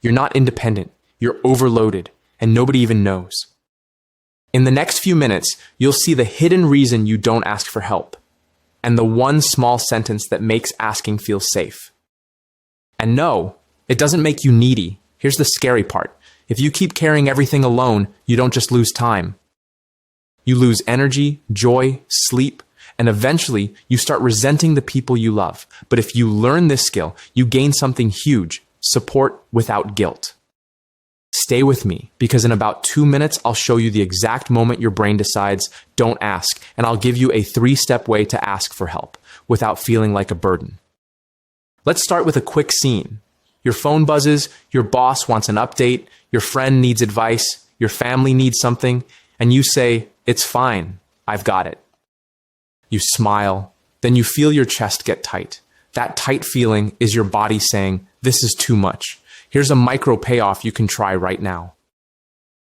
You're not independent. You're overloaded, and nobody even knows. In the next few minutes, you'll see the hidden reason you don't ask for help, and the one small sentence that makes asking feel safe. And no, it doesn't make you needy. Here's the scary part. If you keep carrying everything alone, you don't just lose time. You lose energy, joy, sleep, and eventually you start resenting the people you love. But if you learn this skill, you gain something huge: support without guilt. Stay with me, because in about 2 minutes, I'll show you the exact moment your brain decides, don't ask, and I'll give you a 3-step way to ask for help without feeling like a burden. Let's start with a quick scene. Your phone buzzes, your boss wants an update, your friend needs advice, your family needs something, and you say, "It's fine, I've got it." You smile, then you feel your chest get tight. That tight feeling is your body saying, "This is too much." Here's a micro payoff you can try right now.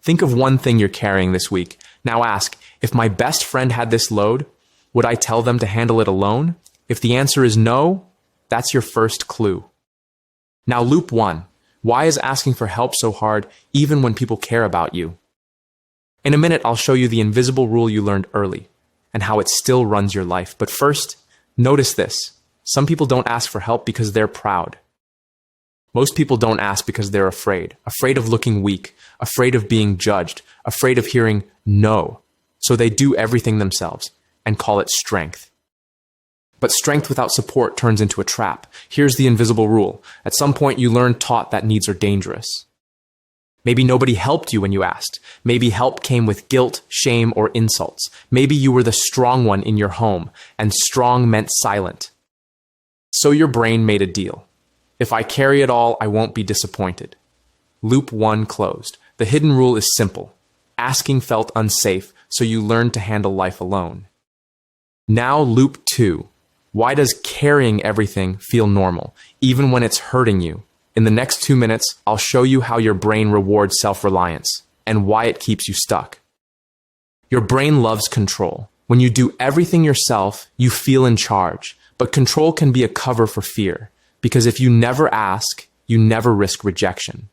Think of one thing you're carrying this week. Now ask, if my best friend had this load, would I tell them to handle it alone? If the answer is no, that's your first clue. Now loop 1. Why is asking for help so hard even when people care about you? In a minute, I'll show you the invisible rule you learned early and how it still runs your life. But first, notice this. Some people don't ask for help because they're proud. Most people don't ask because they're afraid of looking weak, afraid of being judged, afraid of hearing no. So they do everything themselves and call it strength. But strength without support turns into a trap. Here's the invisible rule. At some point, you learn taught that needs are dangerous. Maybe nobody helped you when you asked. Maybe help came with guilt, shame, or insults. Maybe you were the strong one in your home, and strong meant silent. So your brain made a deal. If I carry it all, I won't be disappointed. Loop 1 closed. The hidden rule is simple. Asking felt unsafe, so you learned to handle life alone. Now loop 2. Why does carrying everything feel normal, even when it's hurting you? In the next 2 minutes, I'll show you how your brain rewards self-reliance and why it keeps you stuck. Your brain loves control. When you do everything yourself, you feel in charge, but control can be a cover for fear. Because if you never ask, you never risk rejection.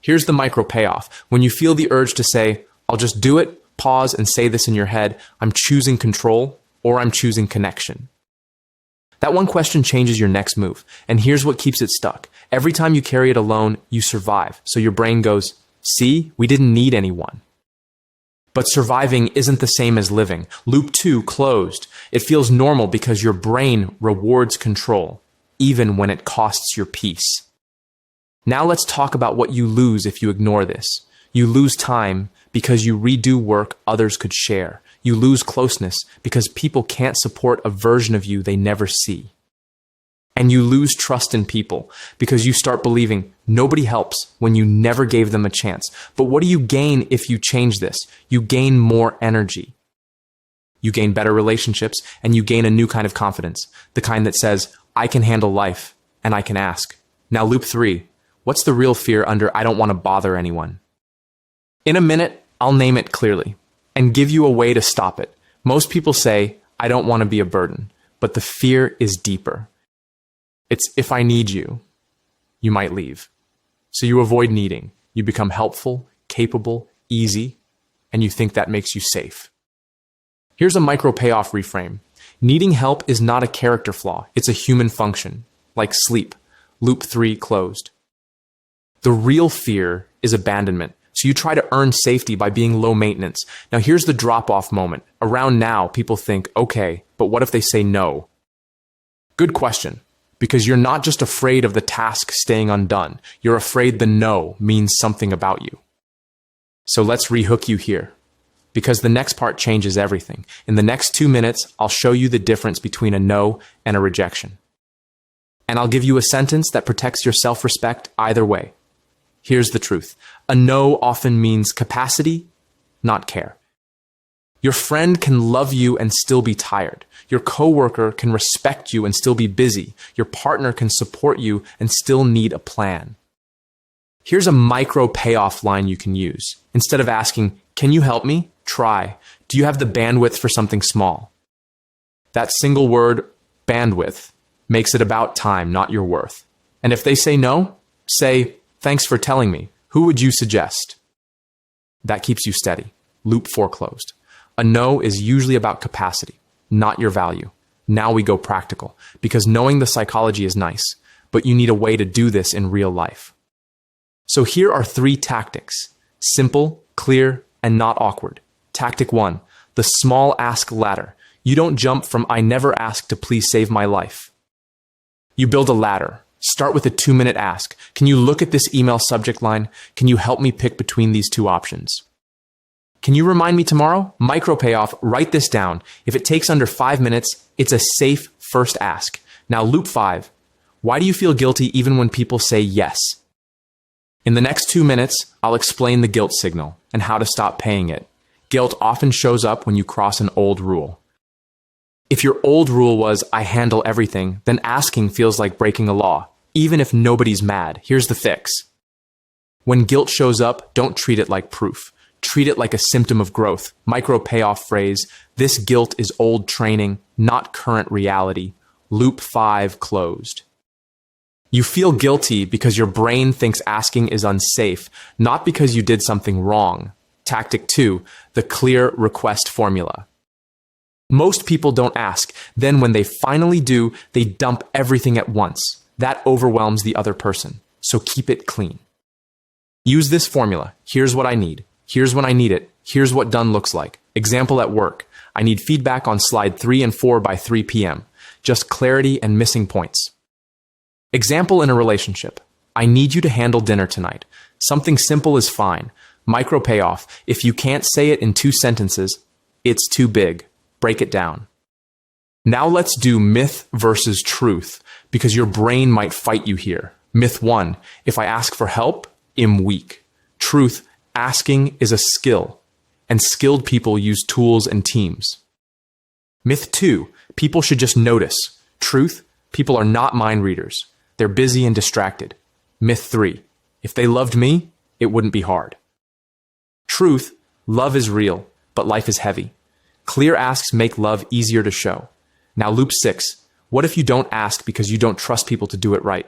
Here's the micro payoff. When you feel the urge to say, "I'll just do it," pause and say this in your head, "I'm choosing control," or "I'm choosing connection." That one question changes your next move, and here's what keeps it stuck. Every time you carry it alone, you survive. So your brain goes, "See, we didn't need anyone." But surviving isn't the same as living. Loop 2 closed. It feels normal because your brain rewards control, even when it costs your peace. Now let's talk about what you lose if you ignore this. You lose time because you redo work others could share. You lose closeness because people can't support a version of you they never see. And you lose trust in people because you start believing nobody helps when you never gave them a chance. But what do you gain if you change this? You gain more energy. You gain better relationships, and you gain a new kind of confidence, the kind that says, "I can handle life, and I can ask." Now loop 3. What's the real fear under "I don't want to bother anyone"? In a minute, I'll name it clearly and give you a way to stop it. Most people say, "I don't want to be a burden," but the fear is deeper. It's if I need you, you might leave. So you avoid needing. You become helpful, capable, easy, and you think that makes you safe. Here's a micro payoff reframe. Needing help is not a character flaw. It's a human function, like sleep. Loop 3 closed. The real fear is abandonment. So you try to earn safety by being low maintenance. Now here's the drop-off moment. Around now, people think, okay, but what if they say no? Good question, because you're not just afraid of the task staying undone. You're afraid the no means something about you. So let's rehook you here, because the next part changes everything. In the next 2 minutes, I'll show you the difference between a no and a rejection. And I'll give you a sentence that protects your self-respect either way. Here's the truth. A no often means capacity, not care. Your friend can love you and still be tired. Your coworker can respect you and still be busy. Your partner can support you and still need a plan. Here's a micro payoff line you can use. Instead of asking, "Can you help me?" Try, "Do you have the bandwidth for something small?" That single word, bandwidth, makes it about time, not your worth. And if they say no, say, Thanks for telling me. Who would you suggest? That keeps you steady. Loop 4 closed. A no is usually about capacity, not your value. Now we go practical, because knowing the psychology is nice, but you need a way to do this in real life. So here are 3 tactics. Simple, clear, and not awkward. Tactic 1, the small ask ladder. You don't jump from I never ask to please save my life. You build a ladder. Start with a 2-minute ask. Can you look at this email subject line? Can you help me pick between these 2 options? Can you remind me tomorrow? Micro payoff, write this down. If it takes under 5 minutes, it's a safe first ask. Now loop 5. Why do you feel guilty even when people say yes? In the next 2 minutes, I'll explain the guilt signal and how to stop paying it. Guilt often shows up when you cross an old rule. If your old rule was, I handle everything, then asking feels like breaking a law, even if nobody's mad. Here's the fix. When guilt shows up, don't treat it like proof. Treat it like a symptom of growth. Micro payoff phrase, this guilt is old training, not current reality. Loop 5 closed. You feel guilty because your brain thinks asking is unsafe, not because you did something wrong. Tactic 2, the clear request formula. Most people don't ask. Then when they finally do, they dump everything at once. That overwhelms the other person. So keep it clean. Use this formula. Here's what I need. Here's when I need it. Here's what done looks like. Example at work. I need feedback on slide 3 and 4 by 3 p.m. Just clarity and missing points. Example in a relationship. I need you to handle dinner tonight. Something simple is fine. Micro payoff. If you can't say it in 2 sentences, it's too big. Break it down. Now let's do myth versus truth, because your brain might fight you here. Myth 1. If I ask for help, I'm weak. Truth. Asking is a skill, and skilled people use tools and teams. Myth 2. People should just notice. Truth. People are not mind readers. They're busy and distracted. Myth 3. If they loved me, it wouldn't be hard. Truth. Love is real, but life is heavy. Clear asks make love easier to show. Now loop 6. What if you don't ask because you don't trust people to do it right?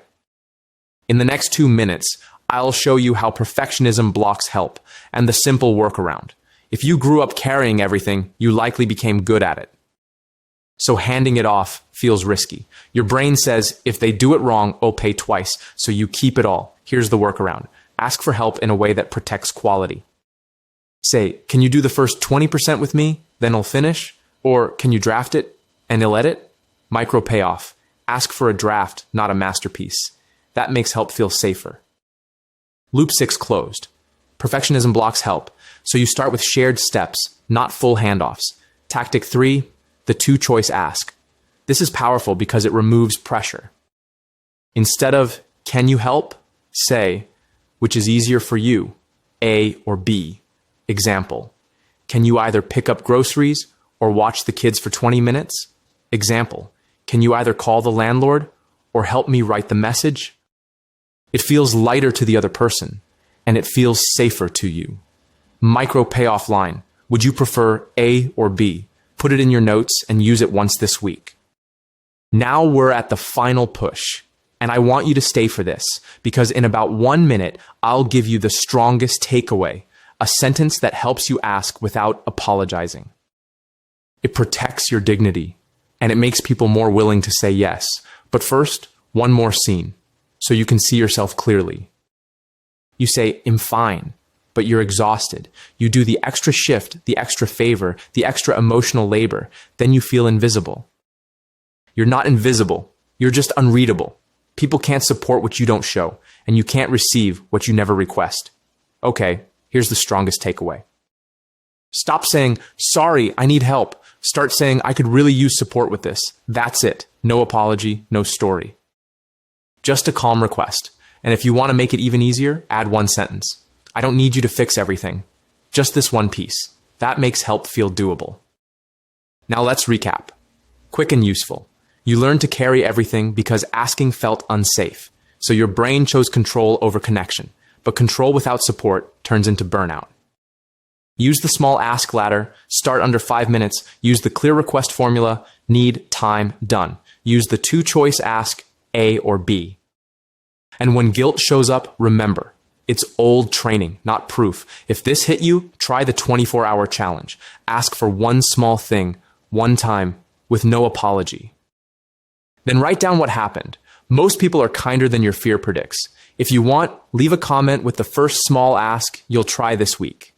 In the next 2 minutes, I'll show you how perfectionism blocks help and the simple workaround. If you grew up carrying everything, you likely became good at it. So handing it off feels risky. Your brain says, if they do it wrong, I'll pay twice, so you keep it all. Here's the workaround. Ask for help in a way that protects quality. Say, can you do the first 20% with me, then I'll finish? Or can you draft it and I'll edit? Micro payoff. Ask for a draft, not a masterpiece. That makes help feel safer. Loop 6 closed. Perfectionism blocks help, so you start with shared steps, not full handoffs. Tactic 3, the 2-choice ask. This is powerful because it removes pressure. Instead of, can you help? Say, which is easier for you, A or B? Example, can you either pick up groceries or watch the kids for 20 minutes? Example, can you either call the landlord or help me write the message? It feels lighter to the other person, and it feels safer to you. Micro payoff line, would you prefer A or B? Put it in your notes and use it once this week. Now we're at the final push, and I want you to stay for this, because in about 1 minute, I'll give you the strongest takeaway. A sentence that helps you ask without apologizing. It protects your dignity, and it makes people more willing to say yes. But first, one more scene, so you can see yourself clearly. You say, I'm fine, but you're exhausted. You do the extra shift, the extra favor, the extra emotional labor. Then you feel invisible. You're not invisible. You're just unreadable. People can't support what you don't show, and you can't receive what you never request. Okay. Here's the strongest takeaway. Stop saying, sorry, I need help. Start saying, I could really use support with this. That's it. No apology, no story. Just a calm request. And if you want to make it even easier, add 1 sentence. I don't need you to fix everything. Just this one piece. That makes help feel doable. Now let's recap. Quick and useful. You learned to carry everything because asking felt unsafe. So your brain chose control over connection. But control without support turns into burnout. Use the small ask ladder, start under 5 minutes, use the clear request formula, need, time, done. Use the 2-choice ask, A or B. And when guilt shows up, remember, it's old training, not proof. If this hit you, try the 24-hour challenge. Ask for one small thing, one time, with no apology. Then write down what happened. Most people are kinder than your fear predicts. If you want, leave a comment with the first small ask you'll try this week.